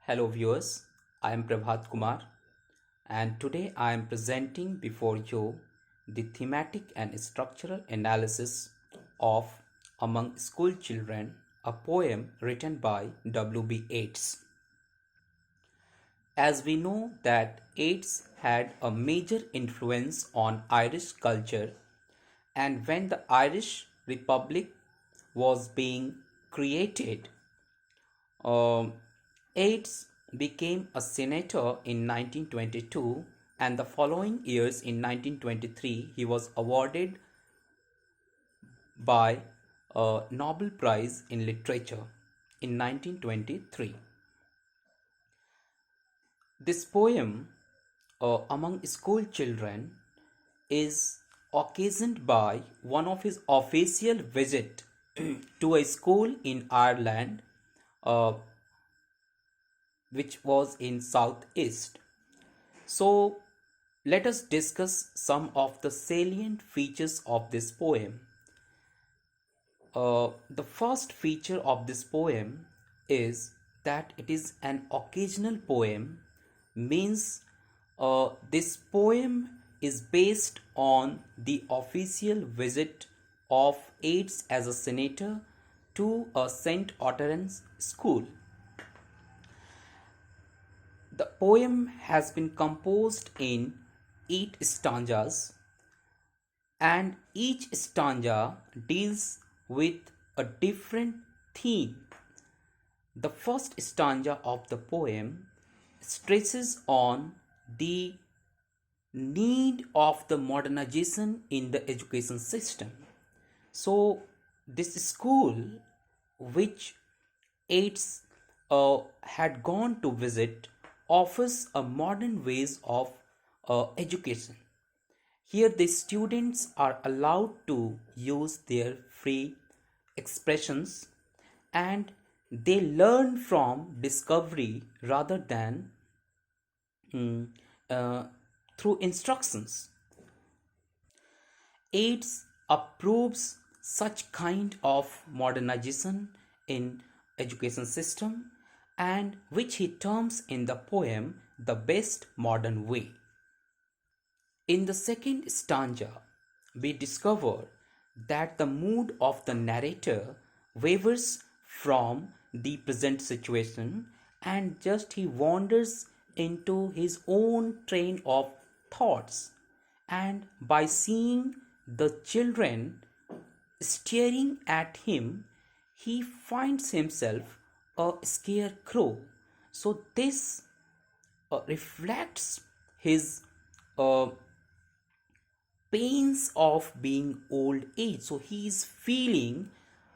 Hello viewers, I am Prabhat Kumar and today I am presenting before you the thematic and structural analysis of Among School Children, a poem written by W.B. Yeats. As we know that Yeats had a major influence on Irish culture, and when the Irish Republic was being created, Um, Yeats became a senator in 1922, and the following years in 1923 he was awarded by a Nobel Prize in Literature in 1923. This poem, Among School Children, is occasioned by one of his official visit to a school in Ireland, uh, which was in southeast. So let us discuss some of the salient features of this poem. The first feature of this poem is that it is an occasional poem, means this poem is based on the official visit of Yeats as a senator to a St. Otteran's school. The poem has been composed in 8 stanzas, and each stanza deals with a different theme. The first stanza of the poem stresses on the need of the modernization in the education system. So, this school, which Yeats had gone to visit, offers a modern ways of education. Here, the students are allowed to use their free expressions, and they learn from discovery rather than mm, uh, through instructions. Yeats approves such kind of modernization in education system, and which he terms in the poem the best modern way. In the second stanza, we discover that the mood of the narrator wavers from the present situation, and just he wanders into his own train of thoughts, and by seeing the children staring at him, he finds himself a scarecrow. So this reflects his uh, pains of being old age. So he is feeling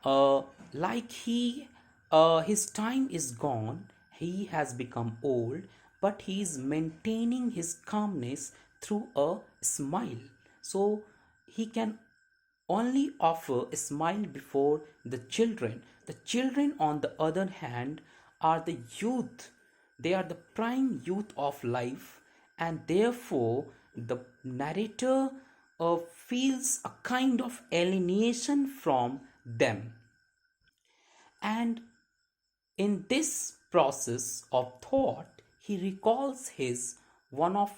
like his time is gone, he has become old, but he is maintaining his calmness through a smile. So he can only offer a smile before the children. The children, on the other hand, are the youth. They are the prime youth of life, and therefore the narrator feels a kind of alienation from them. And in this process of thought, he recalls his one of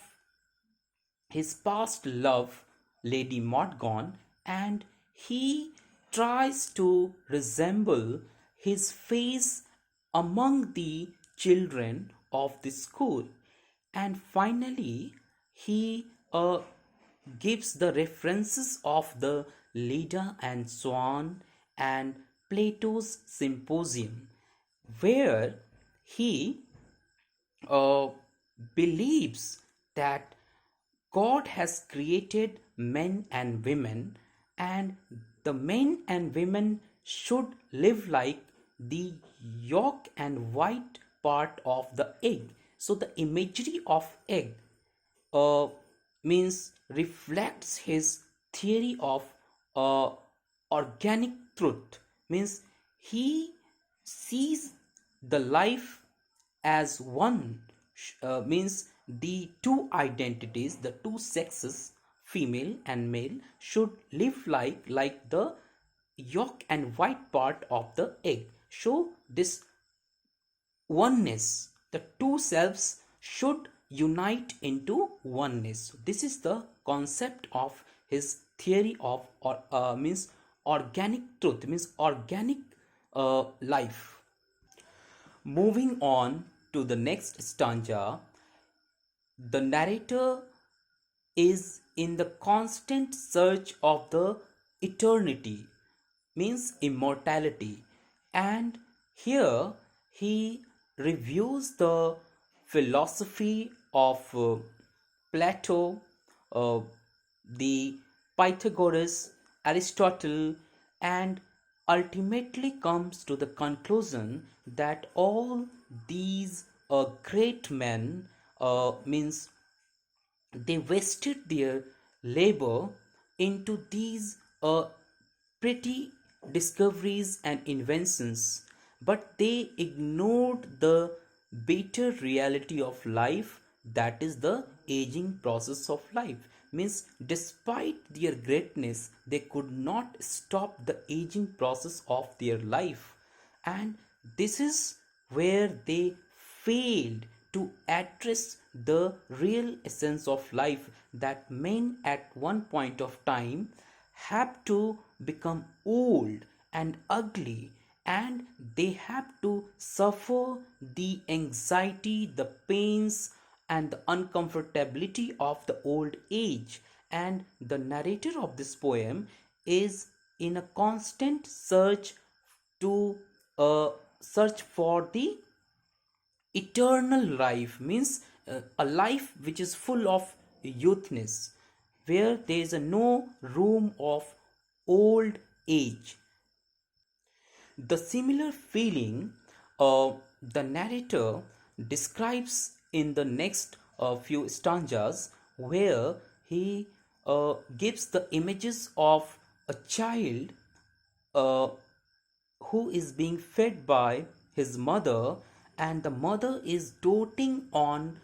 his past love, Lady Morgan, and he tries to resemble his face among the children of the school. And finally, he gives the references of the Leda and Swan and Plato's Symposium, where he uh, believes that God has created men and women, and the men and women should live like the yolk and white part of the egg. So the imagery of egg uh, means reflects his theory of uh, organic truth, means he sees the life as one, means the two identities, the two sexes, female and male, should live like the yolk and white part of the egg. So this oneness The two selves should unite into oneness. This is the concept of his theory of, or means organic truth, means organic life. Moving on to the next stanza, the narrator is in the constant search of the eternity, means immortality, and here he reviews the philosophy of Plato, uh, the Pythagoras, Aristotle, and ultimately comes to the conclusion that all these great men means they wasted their labor into these pretty discoveries and inventions, but they ignored the bitter reality of life, that is the aging process of life. Means, despite their greatness, they could not stop the aging process of their life, and this is where they failed to address the real essence of life, that men at one point of time have to become old and ugly, and they have to suffer the anxiety, the pains, and the uncomfortability of the old age. And the narrator of this poem is in a constant to search for the eternal life, means a life which is full of youthness, where there is a no room of old age. The similar feeling the narrator describes in the next few stanzas, where he gives the images of a child uh, who is being fed by his mother, and the mother is doting on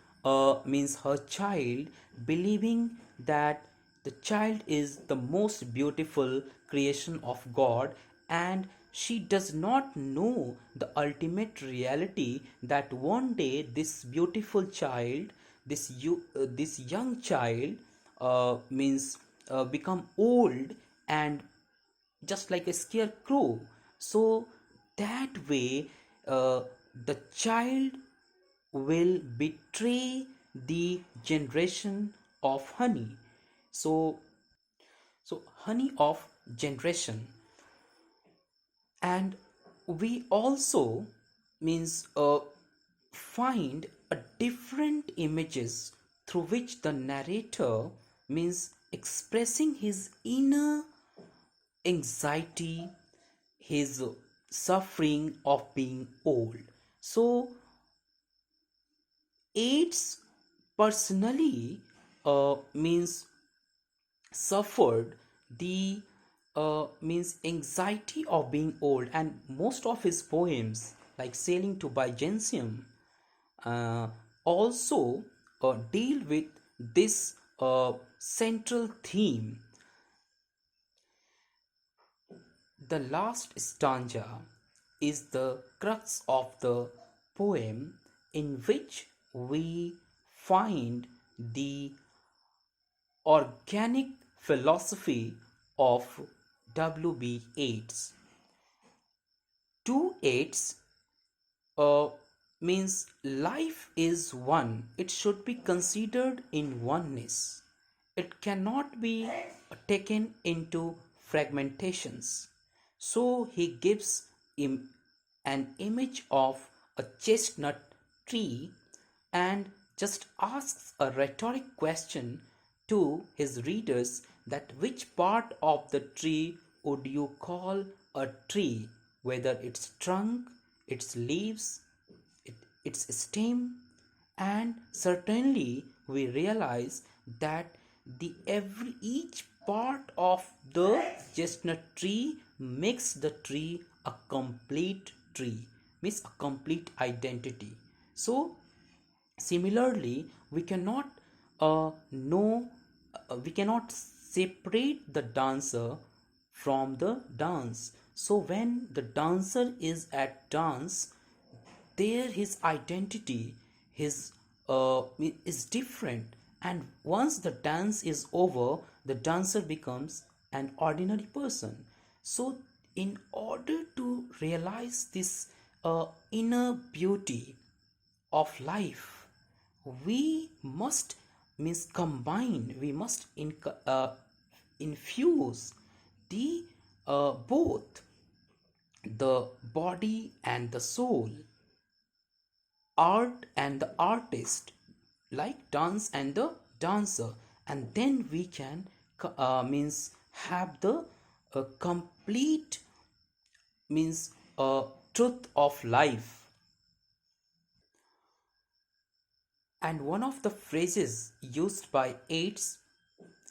means her child, believing that the child is the most beautiful creation of God, and she does not know the ultimate reality that one day this beautiful child, this young child means become old and just like a scarecrow. So that way, the child will betray the generation of honey. So, so honey of generation, and we also means find a different images through which the narrator means expressing his inner anxiety, his suffering of being old. So, AIDS personally means suffered the means anxiety of being old, and most of his poems, like Sailing to Byzantium, uh, also deal with this central theme. The last stanza is the crux of the poem, in which we find the organic philosophy of W.B. Yeats. Two Yeats uh, means life is one, it should be considered in oneness, it cannot be taken into fragmentations. So he gives him an image of a chestnut tree, and just asks a rhetoric question to his readers, that which part of the tree would you call a tree, whether its trunk, its leaves, it, its stem. And certainly we realize that the every each part of the chestnut tree makes the tree a complete tree, means a complete identity. So similarly, we cannot know, we cannot separate the dancer from the dance. So when the dancer is at dance, there his identity his is different, and once the dance is over, the dancer becomes an ordinary person. So in order to realize this inner beauty of life, we must means combine, we must infuse the both the body and the soul, art and the artist, like dance and the dancer, and then we can means have the complete means truth of life. And one of the phrases used by Yeats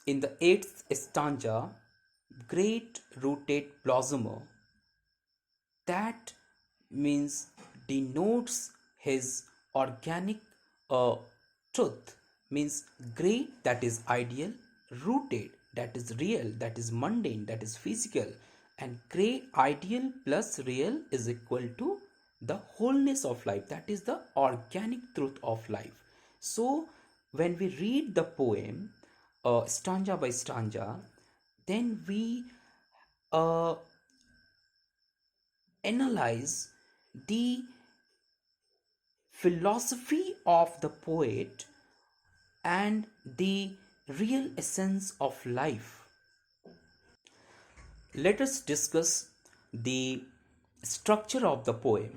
in the eighth stanza, great rooted blossomer, that means denotes his organic uh, truth, means great, that is ideal, rooted, that is real, that is mundane, that is physical, and great ideal plus real is equal to the wholeness of life, that is the organic truth of life. So when we read the poem stanza by stanza, then we uh, analyze the philosophy of the poet and the real essence of life. Let us discuss the structure of the poem.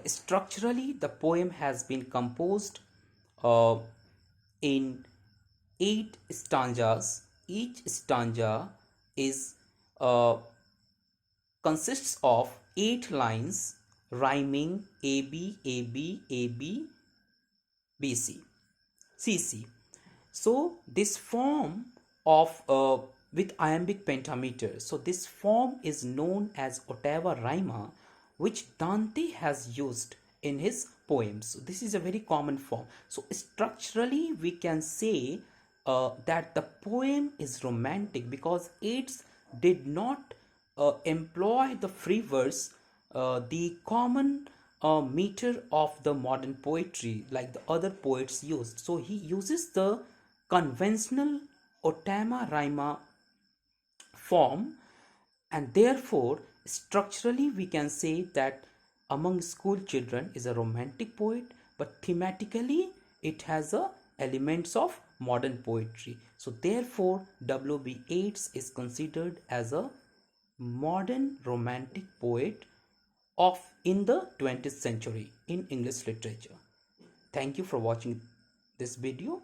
Structurally, the poem has been composed uh, in 8 stanzas. Each stanza is uh, consists of 8 lines rhyming AB, AB, AB, BC, CC. So this form of with iambic pentameter. So this form is known as ottava rima, which Dante has used in his poems. So this is a very common form. So structurally, we can say that the poem is romantic because it did not employ the free verse, the common meter of the modern poetry like the other poets used. So he uses the conventional ottava rima form, and therefore structurally we can say that among school children is a romantic poet, but thematically it has a elements of modern poetry. So therefore WB Yeats is considered as a modern romantic poet of in the 20th century in English literature. Thank you for watching this video.